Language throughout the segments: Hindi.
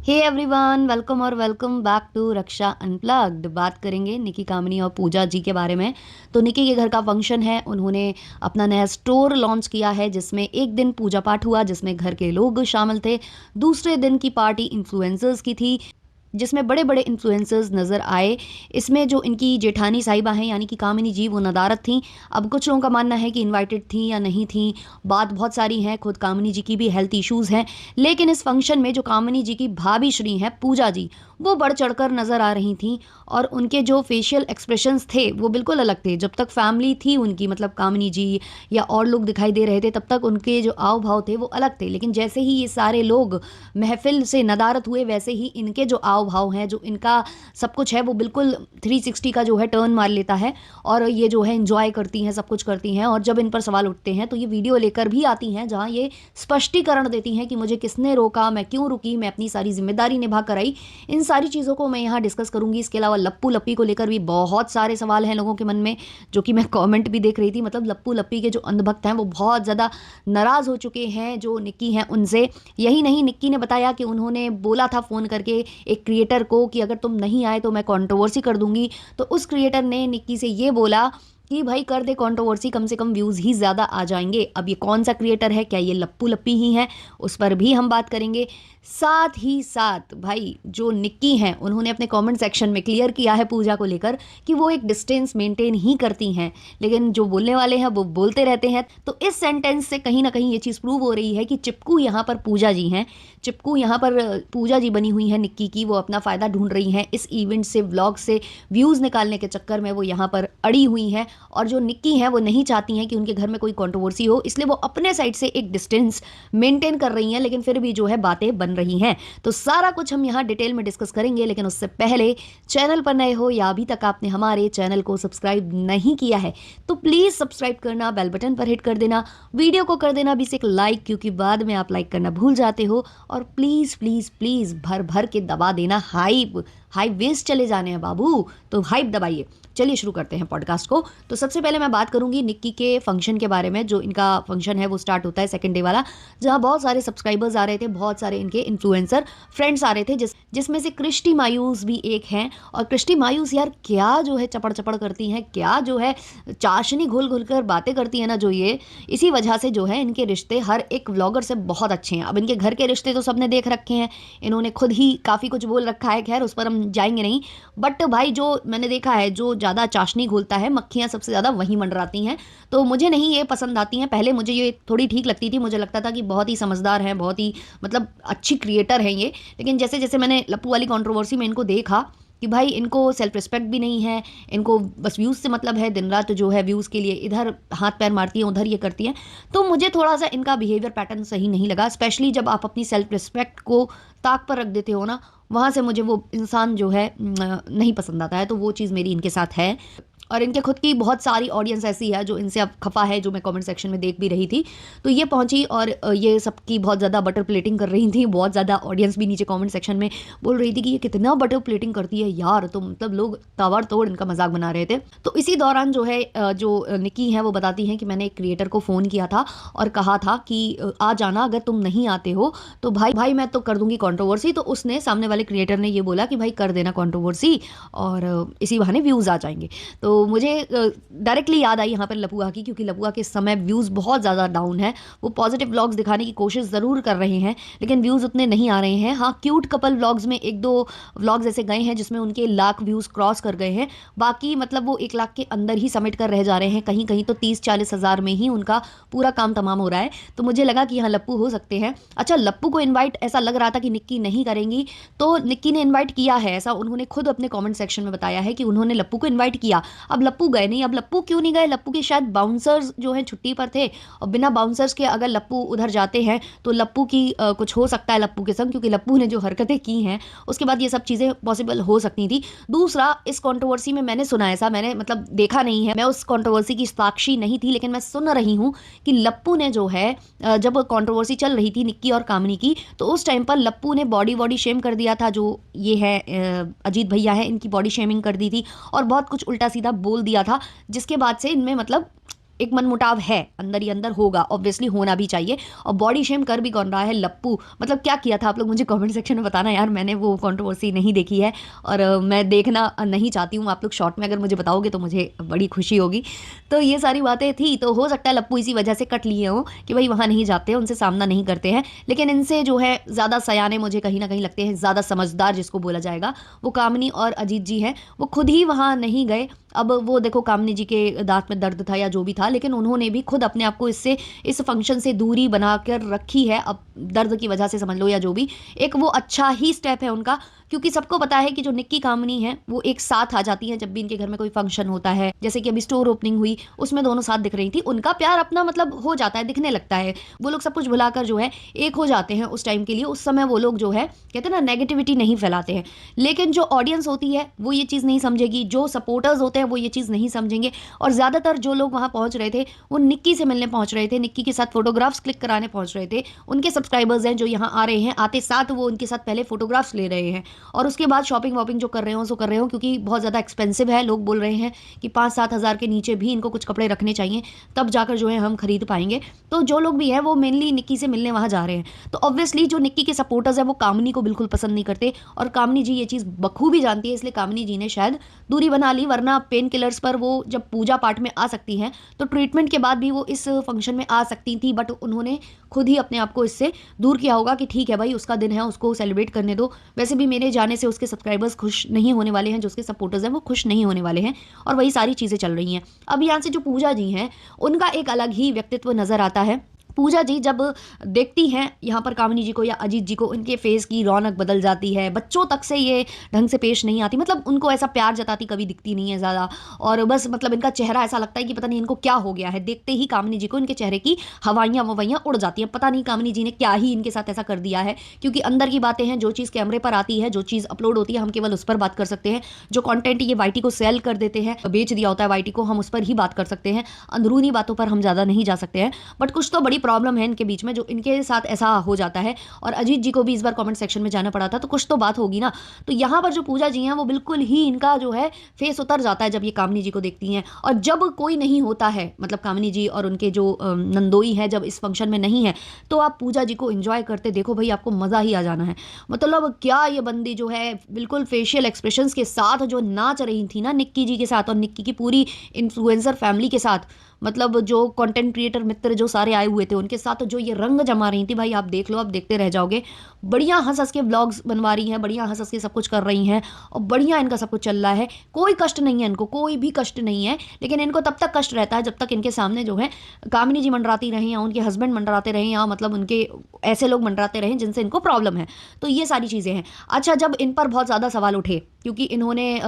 हे एवरीवन, वेलकम और welcome back to Raksha unplugged. बात करेंगे निकी कामनी और पूजा जी के बारे में। तो निकी के घर का फंक्शन है, उन्होंने अपना नया स्टोर लॉन्च किया है जिसमें एक दिन पूजा पाठ हुआ जिसमें घर के लोग शामिल थे। दूसरे दिन की पार्टी इन्फ्लुएंसर्स की थी जिसमें बड़े बड़े इन्फ्लुएंसर्स नज़र आए। इसमें जो इनकी जेठानी साहिबा हैं यानी कि कामिनी जी, वो नदारत थी। अब कुछ लोगों का मानना है कि इनवाइटेड थी या नहीं थी, बात बहुत सारी है। खुद कामिनी जी की भी हेल्थ इश्यूज़ हैं, लेकिन इस फंक्शन में जो कामिनी जी की भाभी श्री हैं पूजा जी, वो बढ़ चढ़कर नज़र आ रही थी। और उनके जो फेशियल एक्सप्रेशंस थे वो बिल्कुल अलग थे। जब तक फैमिली थी उनकी, मतलब कामिनी जी या और लोग दिखाई दे रहे थे, तब तक उनके जो आव भाव थे वो अलग थे। लेकिन जैसे ही ये सारे लोग महफिल से नदारत हुए, वैसे ही इनके जो आव भाव हैं, जो इनका सब कुछ है, वो बिल्कुल 360 का जो है टर्न मार लेता है। और ये जो है इंजॉय करती हैं, सब कुछ करती हैं। और जब इन पर सवाल उठते हैं तो ये वीडियो लेकर भी आती हैं जहाँ ये स्पष्टीकरण देती हैं कि मुझे किसने रोका, मैं क्यों रुकी, मैं अपनी सारी जिम्मेदारी निभा कर आई। इन सारी चीज़ों को मैं यहाँ डिस्कस करूंगी। इसके अलावा लप्पू लप्पी को लेकर भी बहुत सारे सवाल हैं लोगों के मन में, जो कि मैं कमेंट भी देख रही थी। मतलब लप्पू लप्पी के जो अंधभक्त हैं वो बहुत ज़्यादा नाराज़ हो चुके हैं जो निक्की हैं उनसे। यही नहीं, निक्की ने बताया कि उन्होंने बोला था फ़ोन करके एक क्रिएटर को कि अगर तुम नहीं आए तो मैं कंट्रोवर्सी कर दूंगी। तो उस क्रिएटर ने निक्की से ये बोला कि भाई कर दे कंट्रोवर्सी, कम से कम व्यूज़ ही ज़्यादा आ जाएंगे। अब ये कौन सा क्रिएटर है, क्या ये लप्पू लप्पी ही है, उस पर भी हम बात करेंगे। साथ ही साथ भाई जो निक्की हैं उन्होंने अपने कमेंट सेक्शन में क्लियर किया है पूजा को लेकर कि वो एक डिस्टेंस मेंटेन ही करती हैं, लेकिन जो बोलने वाले हैं वो बोलते रहते हैं। तो इस सेंटेंस से कहीं ना कहीं ये चीज़ प्रूव हो रही है कि चिपकू यहाँ पर पूजा जी हैं, चिपकू यहाँ पर पूजा जी बनी हुई है निक्की की। वो अपना फ़ायदा ढूंढ रही हैं इस इवेंट से, व्लॉग से व्यूज़ निकालने के चक्कर में वो यहाँ पर अड़ी हुई हैं। और जो निक्की हैं वो नहीं चाहती हैं कि उनके घर में कोई कंट्रोवर्सी हो, इसलिए वो अपने साइड से एक डिस्टेंस मेंटेन कर रही हैं, लेकिन फिर भी जो है बातें बन रही हैं। तो सारा कुछ हम यहाँ डिटेल में डिस्कस करेंगे, लेकिन उससे पहले चैनल पर नए हो या अभी तक आपने हमारे चैनल को सब्सक्राइब नहीं किया है तो प्लीज़ सब्सक्राइब करना, बेल बटन पर हिट कर देना, वीडियो को कर देना भी एक लाइक, क्योंकि बाद में आप लाइक करना भूल जाते हो। और प्लीज़ प्लीज़ प्लीज़ भर भर के दबा देना हाइप। हाइप वेस्ट चले जाने हैं बाबू, तो हाइप दबाइए। चलिए शुरू करते हैं पॉडकास्ट को। तो सबसे पहले मैं बात करूंगी निक्की के फंक्शन के बारे में। जो इनका फंक्शन है वो स्टार्ट होता है सेकंड डे वाला, जहां बहुत सारे सब्सक्राइबर्स आ रहे थे, बहुत सारे इनके इन्फ्लुएंसर फ्रेंड्स आ रहे थे, जिसमें से क्रिस्टी मायूस भी एक हैं। और क्रिस्टी मायूस यार क्या जो है चपड़ चपड़ करती हैं, क्या जो है चाशनी घुल घुल कर बातें करती है ना जो ये, इसी वजह से जो है इनके रिश्ते हर एक व्लॉगर से बहुत अच्छे हैं। अब इनके घर के रिश्ते तो सबने देख रखे हैं, इन्होंने खुद ही काफ़ी कुछ बोल रखा है, खैर उस पर हम जाएंगे नहीं। बट भाई जो मैंने देखा है, जो ज़्यादा चाशनी घोलता है, मक्खियाँ सबसे ज़्यादा वहीं मंडराती हैं। तो मुझे नहीं ये पसंद आती हैं। पहले मुझे ये थोड़ी ठीक लगती थी, मुझे लगता था कि बहुत ही समझदार हैं, बहुत ही मतलब अच्छी क्रिएटर हैं ये। लेकिन जैसे जैसे मैंने लप्पू वाली कंट्रोवर्सी में इनको देखा कि भाई इनको सेल्फ रिस्पेक्ट भी नहीं है, इनको बस व्यूज़ से मतलब है, दिन रात जो है व्यूज़ के लिए इधर हाथ पैर मारती हैं, उधर ये करती हैं। तो मुझे थोड़ा सा इनका बिहेवियर पैटर्न सही नहीं लगा, स्पेशली जब आप अपनी सेल्फ रिस्पेक्ट को ताक पर रख देते हो ना, वहाँ से मुझे वो इंसान जो है नहीं पसंद आता है। तो वो चीज़ मेरी इनके साथ है। और इनके खुद की बहुत सारी ऑडियंस ऐसी है जो इनसे अब खफा है, जो मैं कमेंट सेक्शन में देख भी रही थी। तो ये पहुंची और ये सबकी बहुत ज़्यादा बटर प्लेटिंग कर रही थी। बहुत ज़्यादा ऑडियंस भी नीचे कमेंट सेक्शन में बोल रही थी कि ये कितना बटर प्लेटिंग करती है यार। तो मतलब लोग ताबड़ तोड़ इनका मजाक बना रहे थे। तो इसी दौरान जो है जो निकी है वो बताती हैं कि मैंने एक क्रिएटर को फ़ोन किया था और कहा था कि आ जाना, अगर तुम नहीं आते हो तो भाई भाई मैं तो कर दूंगी कंट्रोवर्सी। तो उसने, सामने वाले क्रिएटर ने ये बोला कि भाई कर देना कंट्रोवर्सी और इसी बहाने व्यूज़ आ जाएंगे। तो मुझे डायरेक्टली याद आई यहाँ पर लपुआ की, क्योंकि लपुआ के समय व्यूज़ बहुत ज़्यादा डाउन है। वो पॉजिटिव व्लॉग्स दिखाने की कोशिश ज़रूर कर रहे हैं, लेकिन व्यूज़ उतने नहीं आ रहे हैं। हाँ, क्यूट कपल व्लॉग्स में एक दो व्लॉग्स ऐसे गए हैं जिसमें उनके लाख व्यूज़ क्रॉस कर गए हैं। बाकी मतलब वो 1 लाख के अंदर ही समेट कर रह जा रहे हैं, कहीं कहीं तो 30-40 हज़ार में ही उनका पूरा काम तमाम हो रहा है। तो मुझे लगा कि यहाँ लप्पू हो सकते हैं। अच्छा, लप्पू को इन्वाइट ऐसा लग रहा था कि निक्की नहीं करेंगी, तो निक्की ने इन्वाइट किया है, ऐसा उन्होंने खुद अपने कॉमेंट सेक्शन में बताया है कि उन्होंने लप्पू को इन्वाइट किया। अब लप्पू गए नहीं। अब लप्पू क्यों नहीं गए? लप्पू के शायद बाउंसर्स जो हैं छुट्टी पर थे, और बिना बाउंसर्स के अगर लप्पू उधर जाते हैं तो लप्पू की कुछ हो सकता है लप्पू के संग, क्योंकि लप्पू ने जो हरकतें की हैं उसके बाद ये सब चीज़ें पॉसिबल हो सकती थी। दूसरा, इस कंट्रोवर्सी में मैंने सुना, ऐसा मैंने मतलब देखा नहीं है, मैं उस कंट्रोवर्सी की साक्षी नहीं थी, लेकिन मैं सुन रही हूँ कि लप्पू ने जो है जब कंट्रोवर्सी चल रही थी निक्की और कामिनी की, तो उस टाइम पर लप्पू ने बॉडी शेम कर दिया था। जो ये है अजीत भैया है, इनकी बॉडी शेमिंग कर दी थी और बहुत कुछ उल्टा सीधा बोल दिया था, जिसके बाद से इनमें मतलब एक मनमुटाव है, अंदर ही अंदर होगा, ऑब्वियसली होना भी चाहिए। और बॉडी शेम कर भी कौन रहा है? लप्पू। मतलब क्या किया था आप लोग मुझे कमेंट सेक्शन में बताना यार, मैंने वो कंट्रोवर्सी नहीं देखी है और मैं देखना नहीं चाहती हूँ। आप लोग शॉर्ट में अगर मुझे बताओगे तो मुझे बड़ी खुशी होगी। तो ये सारी बातें थी, तो हो सकता है लप्पू इसी वजह से कट लिए हों कि भाई वहाँ नहीं जाते हैं, उनसे सामना नहीं करते हैं। लेकिन इनसे जो है ज़्यादा सयाने मुझे कहीं ना कहीं लगते हैं, ज़्यादा समझदार जिसको बोला जाएगा, वो कामिनी और अजीत जी हैं। वो खुद ही वहाँ नहीं गए। अब वो देखो, कामिनी जी के दांत में दर्द था या जो भी था, लेकिन उन्होंने भी खुद अपने आप को इससे, इस फंक्शन से दूरी बनाकर रखी है, अब दर्द की वजह से समझ लो या जो भी। एक वो अच्छा ही स्टेप है उनका, क्योंकि सबको पता है कि जो निक्की कामिनी है वो एक साथ आ जाती है जब भी इनके घर में कोई फंक्शन होता है। जैसे कि अभी स्टोर ओपनिंग हुई, उसमें दोनों साथ दिख रही थी, उनका प्यार अपना मतलब हो जाता है, दिखने लगता है। वो लोग सब कुछ भुलाकर जो है एक हो जाते हैं उस टाइम के लिए। उस समय वो लोग जो है कहते हैं ना, नेगेटिविटी नहीं फैलाते हैं। लेकिन जो ऑडियंस होती है वो ये चीज़ नहीं समझेगी, जो सपोर्टर्स होते हैं वो ये चीज़ नहीं समझेंगे। और ज़्यादातर जो लोग वहाँ पहुँच रहे थे वो निक्की से मिलने पहुँच रहे थे, निक्की के साथ फोटोग्राफ्स क्लिक कराने पहुँच रहे थे। उनके सब्सक्राइबर्स हैं जो यहाँ आ रहे हैं, आते साथ वो उनके साथ पहले फोटोग्राफ्स ले रहे हैं और उसके बाद शॉपिंग वॉपिंग जो कर रहे हो सो कर रहे हो, क्योंकि बहुत ज़्यादा एक्सपेंसिव है। लोग बोल रहे हैं कि 5-7 हज़ार के नीचे भी इनको कुछ कपड़े रखने चाहिए, तब जाकर जो है हम खरीद पाएंगे। तो जो लोग भी हैं वो मेनली निक्की से मिलने वहाँ जा रहे हैं। तो ऑब्वियसली जो निक्की के सपोर्टर्स हैं वो कामिनी को बिल्कुल पसंद नहीं करते, और कामिनी जी ये चीज़ बखूबी जानती है, इसलिए कामिनी जी ने शायद दूरी बना ली। वरना पेन किलर्स पर वो जब पूजा पाठ में आ सकती हैं तो ट्रीटमेंट के बाद भी वो इस फंक्शन में आ सकती थी, बट उन्होंने खुद ही अपने आप को इससे दूर किया होगा कि ठीक है भाई, उसका दिन है, उसको सेलिब्रेट करने दो। वैसे भी मेरे जाने से उसके सब्सक्राइबर्स खुश नहीं होने वाले हैं, जो उसके सपोर्टर्स हैं वो खुश नहीं होने वाले हैं, और वही सारी चीज़ें चल रही हैं। अब यहाँ से जो पूजा जी हैं उनका एक अलग ही व्यक्तित्व नज़र आता है। पूजा जी जब देखती हैं यहाँ पर कामिनी जी को या अजीत जी को, इनके फेस की रौनक बदल जाती है। बच्चों तक से ये ढंग से पेश नहीं आती, मतलब उनको ऐसा प्यार जताती कभी दिखती नहीं है ज़्यादा। और बस मतलब इनका चेहरा ऐसा लगता है कि पता नहीं इनको क्या हो गया है। देखते ही कामिनी जी को इनके चेहरे की हवाइयाँ ववाइयाँ उड़ जाती हैं। पता नहीं कामिनी जी ने क्या ही इनके साथ ऐसा कर दिया है, क्योंकि अंदर की बातें हैं, जो चीज़ कैमरे पर आती है, जो चीज़ अपलोड होती है, हम केवल उस पर बात कर सकते हैं। जो कंटेंट ये वाईटी को सेल कर देते हैं, बेच दिया होता है वाईटी को, हम उस पर ही बात कर सकते हैं। अंदरूनी बातों पर हम ज़्यादा नहीं जा सकते हैं। बट कुछ तो बड़ी प्रॉब्लम है इनके बीच में, जो इनके साथ ऐसा हो जाता है। और अजीत जी को भी इस बार कमेंट सेक्शन में जाना पड़ा था, तो कुछ तो बात होगी ना। तो यहाँ पर जो पूजा जी हैं वो बिल्कुल ही, इनका जो है फेस उतर जाता है जब ये कामिनी जी को देखती हैं। और जब कोई नहीं होता है, मतलब कामिनी जी और उनके जो नंदोई है जब इस फंक्शन में नहीं है, तो आप पूजा जी को एंजॉय करते देखो भाई, आपको मज़ा ही आ जाना है। मतलब क्या ये बंदी जो है बिल्कुल फेशियल एक्सप्रेशंस के साथ जो नाच रही थी ना निक्की जी के साथ, और निक्की की पूरी इन्फ्लुएंसर फैमिली के साथ, मतलब जो कंटेंट क्रिएटर मित्र जो सारे आए हुए थे उनके साथ जो ये रंग जमा रही थी भाई, आप देख लो, आप देखते रह जाओगे। बढ़िया हंस हंस के व्लॉग्स बनवा रही हैं, बढ़िया हंस हंस के सब कुछ कर रही हैं, और बढ़िया इनका सब कुछ चल रहा है। कोई कष्ट नहीं है इनको, कोई भी कष्ट नहीं है। लेकिन इनको तब तक कष्ट रहता है जब तक इनके सामने जो है कामिनी जी मंडराती रहें, या उनके हस्बैंड मंडराते रहें, या मतलब उनके ऐसे लोग मंडराते रहें जिनसे इनको प्रॉब्लम है। तो ये सारी चीज़ें हैं। अच्छा, जब इन पर बहुत ज़्यादा सवाल उठे, क्योंकि इन्होंने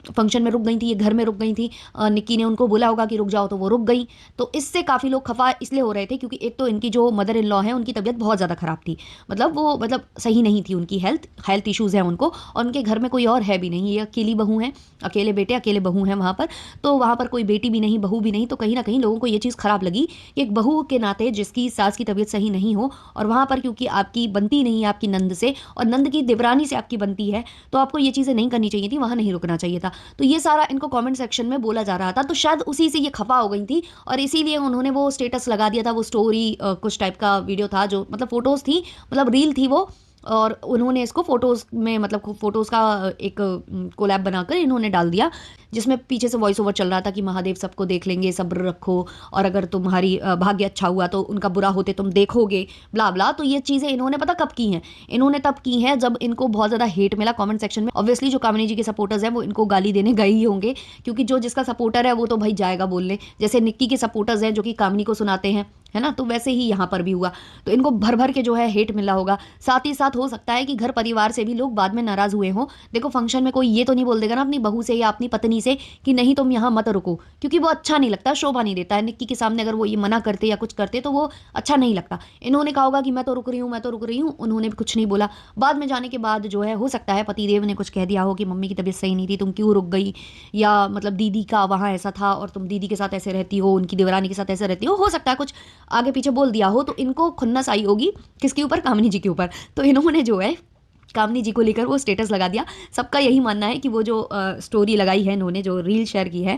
फंक्शन में रुक गई थी, ये घर में रुक गई थी, निक्की ने उनको बोला होगा कि रुक जाओ, तो वो रुक गई। तो इससे काफ़ी लोग खफा इसलिए हो रहे थे क्योंकि एक तो इनकी जो मदर इन लॉ है उनकी तबीयत बहुत ज़्यादा ख़राब थी, मतलब वो मतलब सही नहीं थी, उनकी हेल्थ इश्यूज़ हैं उनको, और उनके घर में कोई और है भी नहीं, ये अकेली बहू हैं, अकेले बेटे अकेले बहू हैं वहाँ पर। तो वहाँ पर कोई बेटी भी नहीं, बहू भी नहीं। तो कहीं ना कहीं लोगों को ये चीज़ ख़राब लगी कि एक बहू के नाते जिसकी सास की तबीयत सही नहीं हो, और वहाँ पर क्योंकि आपकी बनती नहीं है आपकी नंद से, और नंद की देवरानी से आपकी बनती है, तो आपको ये चीज़ें नहीं करनी चाहिए थी, वहाँ नहीं रुकना चाहिए था। तो ये सारा इनको कमेंट सेक्शन में बोला जा रहा था, तो शायद उसी से ये खफा हो गई थी, और इसीलिए उन्होंने वो स्टेटस लगा दिया था। वो स्टोरी कुछ टाइप का वीडियो था, जो मतलब फोटोज़ थी, मतलब रील थी वो, और उन्होंने इसको फोटोज़ में, मतलब फोटोज़ का एक कोलैब बनाकर इन्होंने डाल दिया, जिसमें पीछे से वॉइस ओवर चल रहा था कि महादेव सबको देख लेंगे, सब्र रखो, और अगर तुम्हारी भाग्य अच्छा हुआ तो उनका बुरा होते तुम देखोगे, ब्ला ब्ला। तो ये चीज़ें इन्होंने पता कब की हैं? इन्होंने तब की हैं जब इनको बहुत ज़्यादा हेट मिला कमेंट सेक्शन में। ऑब्वियसली जो कामिनी जी के सपोर्टर्स हैं वो इनको गाली देने गए ही होंगे, क्योंकि जो जिसका सपोर्टर है वो तो भाई जाएगा बोलने। जैसे निक्की के सपोर्टर्स हैं जो कि कामिनी को सुनाते हैं, है ना, तो वैसे ही यहाँ पर भी हुआ। तो इनको भर भर के जो है हेट मिला होगा। साथ ही साथ हो सकता है कि घर परिवार से भी लोग बाद में नाराज हुए हों। देखो फंक्शन में कोई ये तो नहीं बोल देगा ना अपनी बहू से या अपनी पत्नी से कि नहीं तुम यहाँ मत रुको, क्योंकि वो अच्छा नहीं लगता, शोभा नहीं देता है। निक्की के सामने अगर वो ये मना करते या कुछ करते तो वो अच्छा नहीं लगता। इन्होंने कहा होगा कि मैं तो रुक रही हूँ, मैं तो रुक रही हूँ, उन्होंने भी कुछ नहीं बोला। बाद में जाने के बाद जो है हो सकता है पतिदेव ने कुछ कह दिया हो कि मम्मी की तबीयत सही नहीं थी, तुम क्यों रुक गई, या मतलब दीदी का वहाँ ऐसा था और तुम दीदी के साथ ऐसे रहती हो, उनकी देवरानी के साथ ऐसे रहती हो सकता है कुछ आगे पीछे बोल दिया हो। तो इनको खुन्नस आई होगी किसके ऊपर? कामिनी जी के ऊपर। तो इन्होंने जो है कामनी जी को लेकर वो स्टेटस लगा दिया। सबका यही मानना है कि वो जो स्टोरी लगाई है इन्होंने, जो रील शेयर की है,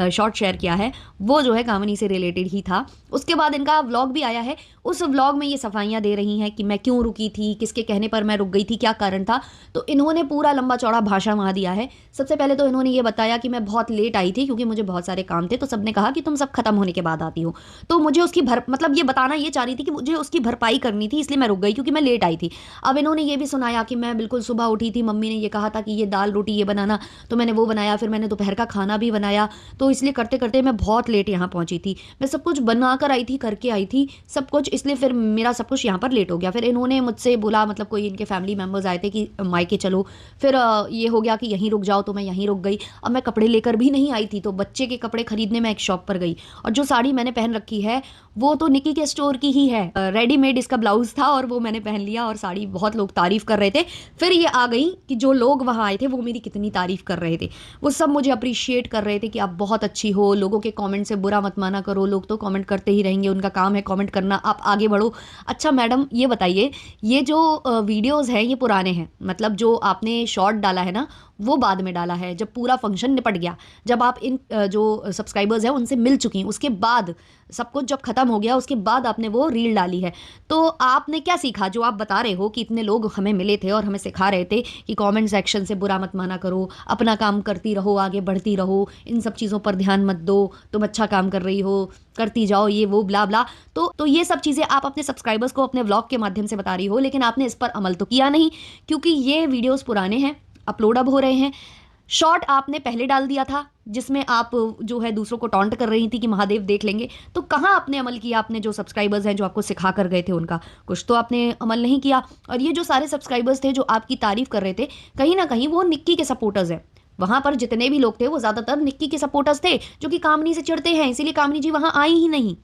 शॉर्ट शेयर किया है, वो जो है कामनी से रिलेटेड ही था। उसके बाद इनका व्लॉग भी आया है। उस व्लॉग में ये सफाइयाँ दे रही हैं कि मैं क्यों रुकी थी, किसके कहने पर मैं रुक गई थी, क्या कारण था। तो इन्होंने पूरा लंबा चौड़ा भाषण वहाँ दिया है। सबसे पहले तो इन्होंने ये बताया कि मैं बहुत लेट आई थी क्योंकि मुझे बहुत सारे काम थे, तो सबने कहा कि तुम सब खत्म होने के बाद आती हो, तो मुझे उसकी मतलब ये बताना ये चाह रही थी कि मुझे उसकी भरपाई करनी थी, इसलिए मैं रुक गई क्योंकि मैं लेट आई थी। अब इन्होंने ये भी सुनाया कि मैं बिल्कुल सुबह उठी थी, मम्मी ने ये कहा था कि ये दाल रोटी ये बनाना, तो मैंने वो बनाया, फिर मैंने दोपहर का खाना भी बनाया, तो इसलिए करते करते मैं बहुत लेट यहाँ पहुंची थी। मैं सब कुछ बना कर आई थी, करके आई थी सब कुछ, इसलिए फिर मेरा सब कुछ यहाँ पर लेट हो गया। फिर इन्होंने मुझसे बोला, मतलब कोई इनके फैमिली मेम्बर्स आए थे कि मायके चलो, फिर ये हो गया कि यहीं रुक जाओ, तो मैं यहीं रुक गई। अब मैं कपड़े लेकर भी नहीं आई थी, तो बच्चे के कपड़े खरीदने मैं एक शॉप पर गई, और जो साड़ी मैंने पहन रखी है वो तो निकी के स्टोर की ही है, रेडीमेड इसका ब्लाउज था और वो मैंने पहन लिया, और साड़ी बहुत लोग तारीफ कर रहे थे। फिर ये आ गई कि जो लोग वहाँ आए थे वो मेरी कितनी तारीफ कर रहे थे, वो सब मुझे अप्रिशिएट कर रहे थे कि आप बहुत अच्छी हो, लोगों के कमेंट से बुरा मत माना करो, लोग तो कमेंट करते ही रहेंगे, उनका काम है कमेंट करना, आप आगे बढ़ो। अच्छा मैडम ये बताइए, ये जो वीडियोज़ हैं ये पुराने हैं, मतलब जो आपने शॉर्ट डाला है ना वो बाद में डाला है, जब पूरा फंक्शन निपट गया, जब आप इन जो सब्सक्राइबर्स हैं उनसे मिल चुकी हैं, उसके बाद सब कुछ जब खत्म हो गया उसके बाद आपने वो रील डाली है। तो आपने क्या सीखा जो आप बता रहे हो कि इतने लोग हमें मिले थे और हमें सिखा रहे थे कि कमेंट सेक्शन से बुरा मत माना करो, अपना काम करती रहो, आगे बढ़ती रहो, इन सब चीज़ों पर ध्यान मत दो, तुम अच्छा काम कर रही हो, करती जाओ, ये वो ब्ला ब्ला। तो ये सब चीज़ें आप अपने सब्सक्राइबर्स को अपने व्लॉग के माध्यम से बता रही हो, लेकिन आपने इस पर अमल तो किया नहीं, क्योंकि ये वीडियोज़ पुराने हैं, अपलोड अब हो रहे हैं। शॉर्ट आपने पहले डाल दिया था जिसमें आप जो है दूसरों को टॉन्ट कर रही थी कि महादेव देख लेंगे, तो कहाँ आपने अमल किया? आपने जो सब्सक्राइबर्स हैं जो आपको सिखा कर गए थे उनका कुछ तो आपने अमल नहीं किया। और ये जो सारे सब्सक्राइबर्स थे जो आपकी तारीफ कर रहे थे, कहीं ना कहीं वो निक्की के सपोर्टर्स हैं। वहां पर जितने भी लोग थे वो ज्यादातर निक्की के सपोर्टर्स थे, जो कि कामनी से चिढ़ते हैं, इसीलिए कामनी जी वहां आई ही नहीं।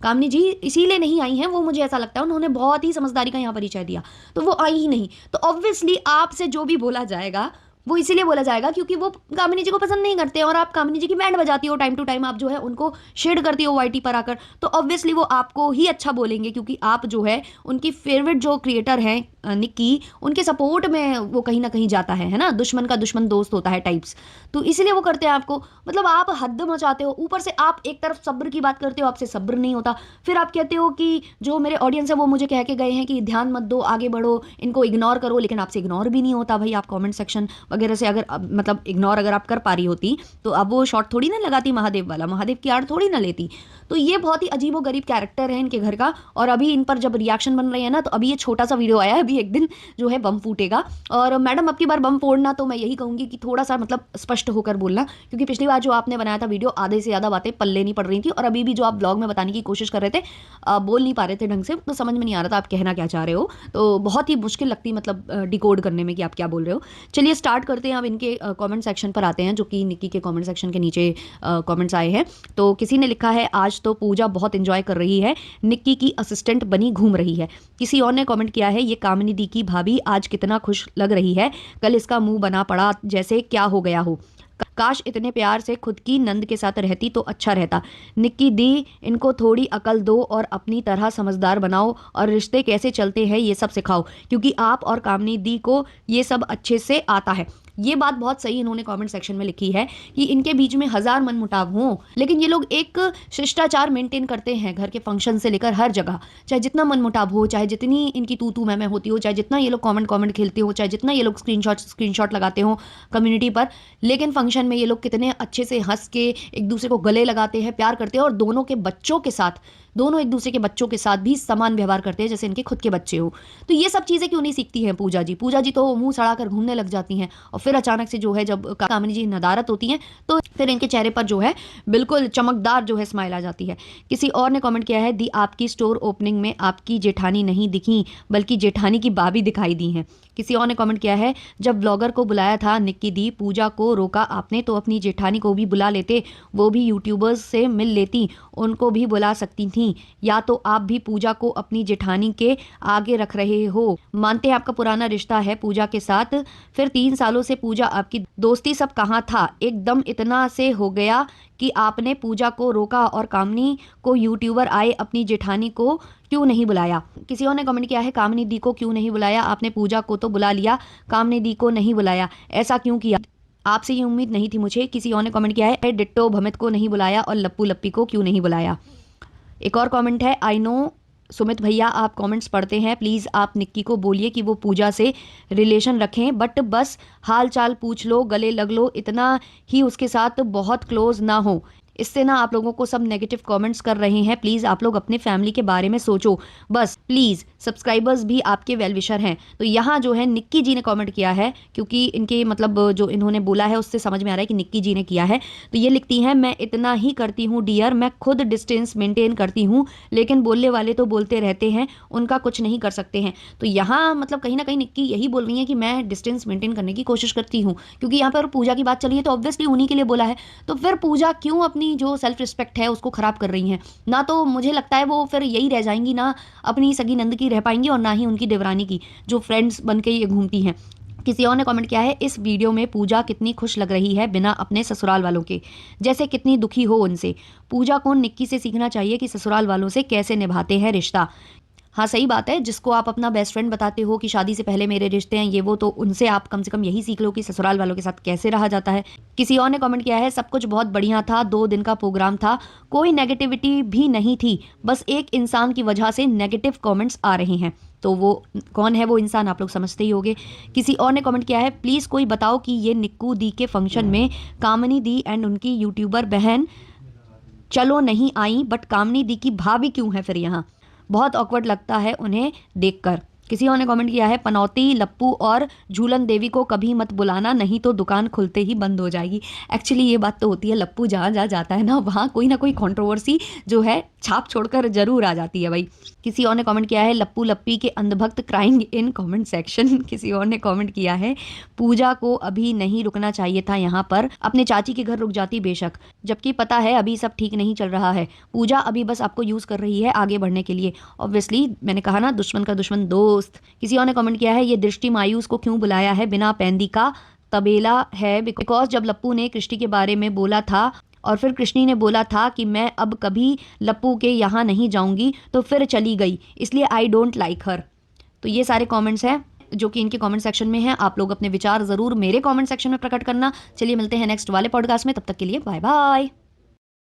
कामनी जी इसीलिए नहीं आई हैं, वो मुझे ऐसा लगता है उन्होंने बहुत ही समझदारी का यहाँ परिचय दिया, तो वो आई ही नहीं। तो ऑब्वियसली आपसे जो भी बोला जाएगा वो इसीलिए बोला जाएगा क्योंकि वो कामिनी जी को पसंद नहीं करते, और आप कामिनी जी की बैंड बजाती हो टाइम टू टाइम, आप जो है उनको शेड करती हो वाईटी पर आकर, तो ऑब्वियसली वो आपको ही अच्छा बोलेंगे, क्योंकि आप जो है उनकी फेवरेट जो क्रिएटर हैं निक्की, उनके सपोर्ट में वो कहीं ना कहीं जाता है ना, दुश्मन का दुश्मन दोस्त होता है टाइप्स, तो इसीलिए वो करते हैं आपको। मतलब आप हद मचाते हो, ऊपर से आप एक तरफ सब्र की बात करते हो, आपसे सब्र नहीं होता, फिर आप कहते हो कि जो मेरे ऑडियंस है वो मुझे कह के गए हैं कि ध्यान मत दो, आगे बढ़ो, इनको इग्नोर करो, लेकिन आपसे इग्नोर भी नहीं होता भाई। आप कमेंट सेक्शन वगैरह से अगर मतलब इग्नोर अगर आप कर पा रही होती तो अब वो शॉर्ट थोड़ी ना लगाती महादेव वाला, महादेव की आड़ थोड़ी ना लेती। तो ये बहुत ही अजीबो गरीब कैरेक्टर है इनके घर का, और अभी इन पर जब रिएक्शन बन रहे हैं ना, तो अभी ये छोटा सा वीडियो आया है, अभी एक दिन जो है बम फूटेगा। और मैडम अब की बार बम फोड़ना तो मैं यही कहूंगी कि थोड़ा सा मतलब स्पष्ट होकर बोलना, क्योंकि पिछली बार जो आपने बनाया था वीडियो आधे से ज्यादा बातें पल्ले नहीं पड़ रही थी, और अभी भी जो आप ब्लॉग में बताने की कोशिश कर रहे थे बोल नहीं पा रहे थे ढंग से, तो समझ में नहीं आ रहा था आप कहना क्या चाह रहे हो, तो बहुत ही मुश्किल लगती मतलब डिकोड करने में कि आप क्या बोल रहे हो। चलिए स्टार्ट करते हैं, अब इनके कमेंट सेक्शन पर आते हैं, जो कि निक्की के कमेंट सेक्शन के नीचे कमेंट्स आए हैं। तो किसी ने लिखा है, आज तो पूजा बहुत एंजॉय कर रही है, निक्की की असिस्टेंट बनी घूम रही है। किसी और ने कमेंट किया है, ये कामिनी दी की भाभी आज कितना खुश लग रही है, कल इसका मुंह बना पड़ा जैसे क्या हो गया हो, काश इतने प्यार से खुद की नंद के साथ रहती तो अच्छा रहता। निक्की दी, इनको थोड़ी अकल दो और अपनी तरह समझदार बनाओ, और रिश्ते कैसे चलते हैं ये सब सिखाओ, क्योंकि आप और कामिनी दी को ये सब अच्छे से आता है। ये बात बहुत सही इन्होंने कमेंट सेक्शन में लिखी है कि इनके बीच में हजार मनमुटाव हों, लेकिन ये लोग एक शिष्टाचार मेंटेन करते हैं घर के फंक्शन से लेकर हर जगह, चाहे जितना मनमुटाव हो, चाहे जितनी इनकी तू तू मैं होती हो, चाहे जितना ये लोग कमेंट खेलते हो, चाहे जितना ये लोग स्क्रीनशॉट लगाते हो कम्युनिटी पर, लेकिन फंक्शन में ये लोग कितने अच्छे से हंस के एक दूसरे को गले लगाते हैं, प्यार करते हैं, और दोनों के बच्चों के साथ, दोनों एक दूसरे के बच्चों के साथ भी समान व्यवहार करते हैं जैसे इनके खुद के बच्चे हो। तो ये सब चीज़ें क्यों नहीं सीखती हैं पूजा जी? पूजा जी तो मुंह सड़ाकर घूमने लग जाती हैं, और फिर अचानक से जो है जब कामिनी जी नदारत होती हैं तो फिर इनके चेहरे पर जो है बिल्कुल चमकदार जो है स्माइल आ जाती है। किसी और ने कमेंट किया है, दी आपकी स्टोर ओपनिंग में आपकी जेठानी नहीं दिखी बल्कि जेठानी की भाभी दिखाई दी हैं। किसी और ने कमेंट किया है, जब ब्लॉगर को बुलाया था निक्की दी, पूजा को रोका आपने तो अपनी जेठानी को भी बुला लेते, वो भी यूट्यूबर्स से मिल लेती, उनको भी बुला सकती थी, या तो आप भी पूजा को अपनी जेठानी के आगे रख रहे हो। मानते हैं आपका पुराना रिश्ता है पूजा के साथ, फिर 3 सालों से पूजा आपकी दोस्ती सब कहाँ था, एकदम इतना से हो गया कि आपने पूजा को रोका और कामनी को यूट्यूबर आए अपनी जेठानी को क्यों नहीं बुलाया। किसी और ने कमेंट किया है कामनी दी को क्यों नहीं बुलाया, आपने पूजा को तो बुला लिया, कामनी दी को नहीं बुलाया, ऐसा क्यों किया, आपसे ये उम्मीद नहीं थी मुझे। किसी और ने कमेंट किया है डिट्टो भमित को नहीं बुलाया और लप्पू लप्पी को क्यों नहीं बुलाया। एक और कमेंट है आई नो सुमित भैया आप कमेंट्स पढ़ते हैं, प्लीज़ आप निक्की को बोलिए कि वो पूजा से रिलेशन रखें, बट बस हाल चाल पूछ लो, गले लग लो, इतना ही उसके साथ बहुत क्लोज ना हो। इससे ना आप लोगों को सब नेगेटिव कमेंट्स कर रहे हैं, प्लीज़ आप लोग अपने फैमिली के बारे में सोचो बस प्लीज़। सब्सक्राइबर्स भी आपके वेल विशर हैं। तो यहाँ जो है निक्की जी ने कमेंट किया है, क्योंकि इनके मतलब जो इन्होंने बोला है उससे समझ में आ रहा है कि निक्की जी ने किया है। तो ये लिखती हैं मैं इतना ही करती हूँ डियर, मैं खुद डिस्टेंस मेंटेन करती हूँ, लेकिन बोलने वाले तो बोलते रहते हैं, उनका कुछ नहीं कर सकते हैं। तो यहाँ मतलब कहीं ना कहीं निक्की यही बोल रही है कि मैं डिस्टेंस मेंटेन करने की कोशिश करती हूँ, क्योंकि यहाँ पर पूजा की बात चली है तो ऑब्वियसली उन्हीं के लिए बोला है। तो फिर पूजा क्यों अपनी जो सेल्फ रिस्पेक्ट है उसको खराब कर रही हैं। ना तो मुझे लगता है वो फिर यही रह जाएंगी, ना अपनी सगी नंद की रह पाएंगी और ना ही उनकी देवरानी की, जो फ्रेंड्स बन के ये घूमती हैं। किसी और ने कमेंट किया है इस वीडियो में पूजा कितनी खुश लग रही है बिना अपने ससुराल वालों के, जैसे कितनी दुखी हो उनसे। पूजा को निक्की से सीखना चाहिए कि ससुराल वालों से कैसे निभाते हैं रिश्ता। हाँ सही बात है, जिसको आप अपना बेस्ट फ्रेंड बताते हो कि शादी से पहले मेरे रिश्ते हैं ये वो, तो उनसे आप कम से कम यही सीख लो कि ससुराल वालों के साथ कैसे रहा जाता है। किसी और ने कमेंट किया है सब कुछ बहुत बढ़िया था, 2 दिन का प्रोग्राम था, कोई नेगेटिविटी भी नहीं थी, बस एक इंसान की वजह से नेगेटिव कमेंट्स आ रहे हैं। तो वो कौन है वो इंसान, आप लोग समझते ही होंगे। किसी और ने कमेंट किया है प्लीज़ कोई बताओ कि ये निक्कू दी के फंक्शन में कामनी दी एंड उनकी यूट्यूबर बहन चलो नहीं आई, बट कामनी दी की भाभी क्यों है फिर यहाँ, बहुत ऑकवर्ड लगता है उन्हें देखकर। किसी और ने कमेंट किया है पनौती लप्पू और झूलन देवी को कभी मत बुलाना, नहीं तो दुकान खुलते ही बंद हो जाएगी। एक्चुअली ये बात तो होती है, लप्पू जहाँ जहाँ जाता है ना वहाँ कोई ना कोई कंट्रोवर्सी जो है छाप छोड़कर जरूर आ जाती है भाई। किसी और ने कमेंट किया है लप्पू लप्पी के अंधभक्त क्राइंग इन कमेंट सेक्शन। किसी और ने कमेंट किया है पूजा को अभी नहीं रुकना चाहिए था यहाँ पर, अपने चाची के घर रुक जाती बेशक, जबकि पता है अभी सब ठीक नहीं चल रहा है। पूजा अभी बस आपको यूज कर रही है आगे बढ़ने के लिए। ऑब्वियसली मैंने कहा ना दुश्मन का दुश्मन दोस्त। किसी और ने कमेंट किया है ये दृष्टि मायूस को क्यों बुलाया है, बिना पेंदी का तबेला है, बिकॉज जब लप्पू ने कृष्टि के बारे में बोला था और फिर कृष्णी ने बोला था कि मैं अब कभी लप्पू के यहाँ नहीं जाऊंगी, तो फिर चली गई, इसलिए आई डोंट लाइक हर। तो ये सारे कमेंट्स हैं जो कि इनके कमेंट सेक्शन में हैं। आप लोग अपने विचार ज़रूर मेरे कमेंट सेक्शन में प्रकट करना। चलिए मिलते हैं नेक्स्ट वाले पॉडकास्ट में, तब तक के लिए बाय बाय।